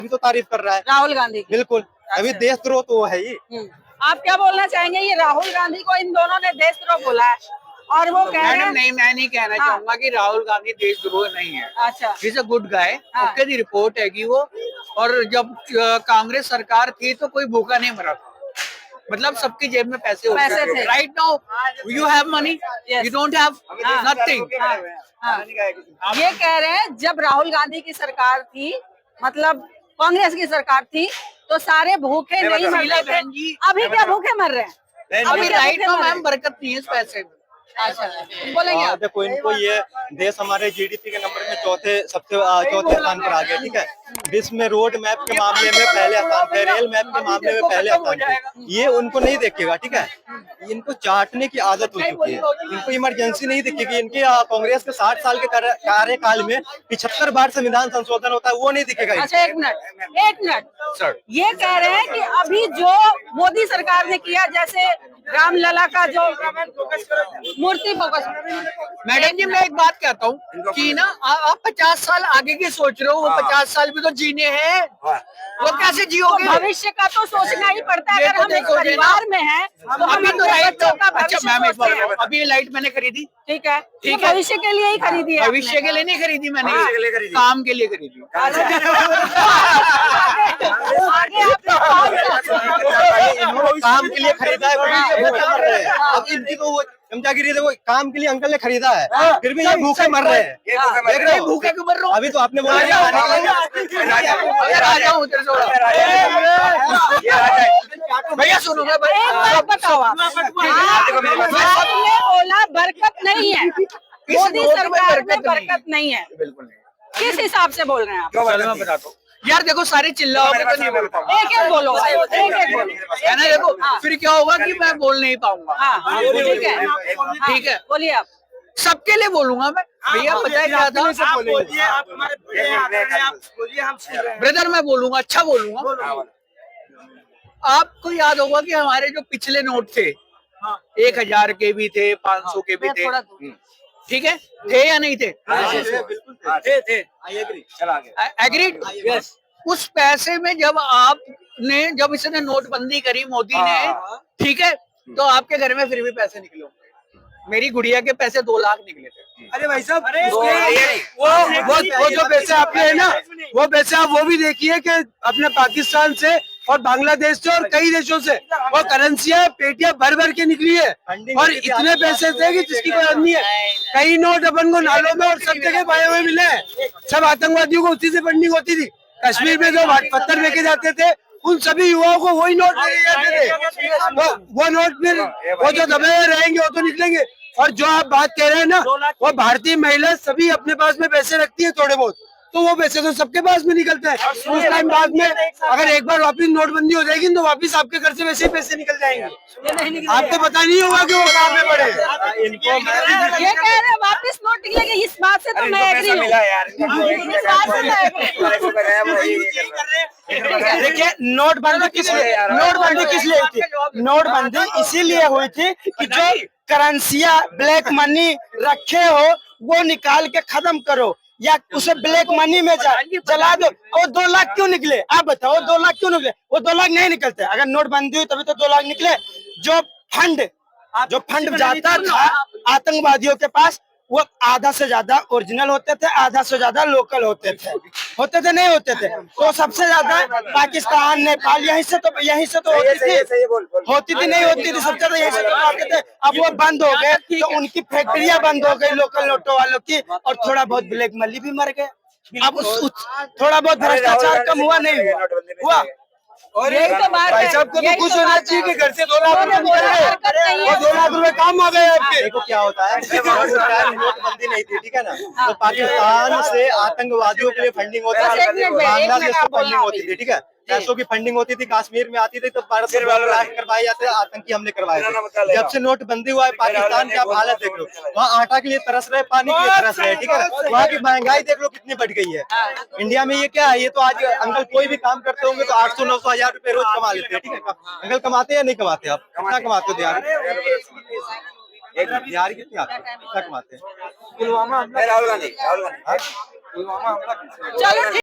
अभी तो तारीफ कर रहा है राहुल गांधी की। बिल्कुल। अभी देशद्रोह तो वो है ही। आप क्या बोलना चाहेंगे, ये राहुल गांधी को इन दोनों ने देशद्रोह बोला है और वो कह रहे हैं। नहीं, मैं नहीं कहना चाहूंगा कि राहुल गांधी देशद्रोह नहीं है। अच्छा, इज अ गुड गाय, हाँ। ओके दी रिपोर्ट है कि वो, और जब कांग्रेस सरकार थी तो कोई भूखा नहीं मरा था। मतलब सबकी जेब में पैसे थे। Right now you have money, you don't have nothing. ये कह रहे हैं जब राहुल गांधी की सरकार थी, मतलब कांग्रेस की सरकार थी, तो सारे भूखे नहीं मर रहे थे। अभी क्या भूखे मर रहे हैं? अभी राइट नाउ मैम बरकत नहीं है इस पैसे में। अच्छा, बोलेंगे आप? देखो, इनको ये देश हमारे जीडीपी के नंबर में चौथे स्थान पर आ गया, ठीक है। विश्व में रोड मैप के मामले में पहले स्थान पे, रेल मैप के मामले में पहले स्थान पे। ये उनको नहीं देखेगा, ठीक है। इनको चाटने की आदत हो चुकी है, इनको इमरजेंसी नहीं दिखेगी। इनके कांग्रेस के 60 साल के कार्यकाल में 75 बार संविधान संशोधन होता है, वो नहीं दिखेगा। अच्छा, एक मिनट सर, ये कह रहे हैं कि अभी जो मोदी सरकार ने किया, जैसे रामलला का जो मूर्ति फोकस। मैडम जी, मैं एक बात कहता हूँ कि ना आप 50 साल आगे की सोच रहे हो, वो 50 साल भी तो जीने हैं, वो कैसे जियोगे? भविष्य का तो सोचना ही पड़ता है। अगर हम एक परिवार में हैं तो अभी तो लाइट, अच्छा मैम एक बात, है। अभी लाइट मैंने खरीदी, ठीक है, भविष्य के लिए ही खरीदी है। भविष्य के लिए नहीं खरीदी मैंने, काम के लिए खरीदी। काम के लिए खरीदा है, अब इनकी तो वो चमचागिरी, देखो काम के लिए अंकल ने खरीदा है, फिर भी ये भूखे मर रहे हैं। देख रहे हो भूखे क्यों मर रहे हो? अभी तो आपने बोला भैया सुनो, बताओ, आपने बोला बरकत नहीं है, मोदी सरकार में बरकत नहीं है, बिल्कुल नहीं। किस हिसाब से बोल रहे हैं आप? मैं बताता हूँ यार, देखो सारे चिल्लाओगे तो नहीं बोल पाऊंगा। एक बोलो, एक बोलो, है ना। देखो फिर क्या होगा कि मैं बोल नहीं पाऊंगा। ठीक है, बोलिए आप। सबके लिए बोलूंगा मैं। भैया पता है क्या था, ब्रदर मैं बोलूंगा, अच्छा बोलूंगा। आपको याद होगा कि हमारे जो पिछले नोट थे, 1000 के भी थे, 500 के भी थे, ठीक है, थे या नहीं थे? थे। एग्रीड। उस पैसे में जब इसने नोटबंदी करी मोदी ने, ठीक है, तो आपके घर में फिर भी पैसे निकले होंगे। मेरी गुड़िया के पैसे 2 लाख निकले थे। अरे भाई साहब, वो जो पैसे आपने है ना, वो पैसे आप वो भी देखिए कि अपने पाकिस्तान से और बांग्लादेश से और कई देशों से वो करेंसियां, पेटियां भर भर के निकली है, और इतने पैसे थे कि जिसकी कोई हद नहीं है। कई नोट अपन को नालों में और सब जगह पाए हुए मिले हैं। सब आतंकवादियों को उसी से फंडिंग होती थी। कश्मीर में जो पत्थर लेके जाते थे, उन सभी युवाओं को वही नोट लेके जाते थे। वो नोट फिर वो जो दबे हुए रहेंगे वो तो निकलेंगे। और जो आप बात कह रहे हैं ना, वो भारतीय महिला सभी अपने पास में पैसे रखती है थोड़े बहुत, तो वो पैसे तो सबके पास में निकलते हैं। उस टाइम बाद में अगर एक बार वापिस नोटबंदी हो जाएगी तो वापिस आपके घर से वैसे ही पैसे निकल जाएंगे। आपको पता नहीं होगा कि वो कहाँ पे पड़े। ये कह रहे हैं वापिस नोट निकलेंगे, इस बात से तो मैं एग्री हूं। देखिए, नोटबंदी किस लिए हुई थी? नोटबंदी इसीलिए हुई थी कि जो करेंसियां, ब्लैक मनी रखे हो वो निकाल के खत्म करो, या उसे ब्लैक मनी में जला दो। और 2 लाख क्यों निकले? आप बताओ, 2 लाख क्यों निकले? वो 2 लाख नहीं निकलते। अगर नोटबंदी हुई तभी तो 2 लाख निकले। जो फंड जाता था आतंकवादियों के पास, वो आधा से ज्यादा ओरिजिनल होते थे, आधा से ज्यादा लोकल होते थे नहीं होते थे। तो सबसे ज्यादा पाकिस्तान, नेपाल, यहीं से तो होती थी नहीं होती थी, सबसे ज्यादा यहीं से तो आते थे। अब वो बंद हो गए तो उनकी फैक्ट्रियां बंद हो गई लोकल नोटों वालों की, और थोड़ा बहुत ब्लैक मनी भी मर गए। अब थोड़ा बहुत भ्रष्टाचार कम हुआ नहीं हुआ। और यही तो बात भाई है, साहब को तो यही खुश तो होना बात चाहिए है। कि घर से 2 लाख रुपए निकल गए, वो 2 लाख रुपए काम आ गए आपके। देखो क्या होता है, नोटबंदी नहीं थी, ठीक है ना, तो पाकिस्तान से आतंकवादियों के लिए फंडिंग होती थी, बांग्लादेश से फंडिंग होती थी, ठीक है, पैसों की फंडिंग होती थी, कश्मीर में आती थी तो भारत से ब्लास्ट करवाए जाते, आतंकी हमले करवाए थे। जब से नोटबंदी हुआ है, पाकिस्तान की आप हालत देख लो, वहाँ आटा के लिए तरस रहे, पानी के लिए तरस रहे, ठीक है। वहाँ की महंगाई देख लो कितनी बढ़ गई है। इंडिया में ये क्या है, ये तो आज अंकल कोई भी काम करते होंगे तो 800-900 रुपए रोज कमा लेते हैं, ठीक है। अंकल कमाते या नहीं कमाते? आप कितना कमाते हो दिहाड़ी? दिहाड़ी कितनी आती है, कितना कमाते हैं? पुलवामा चलो।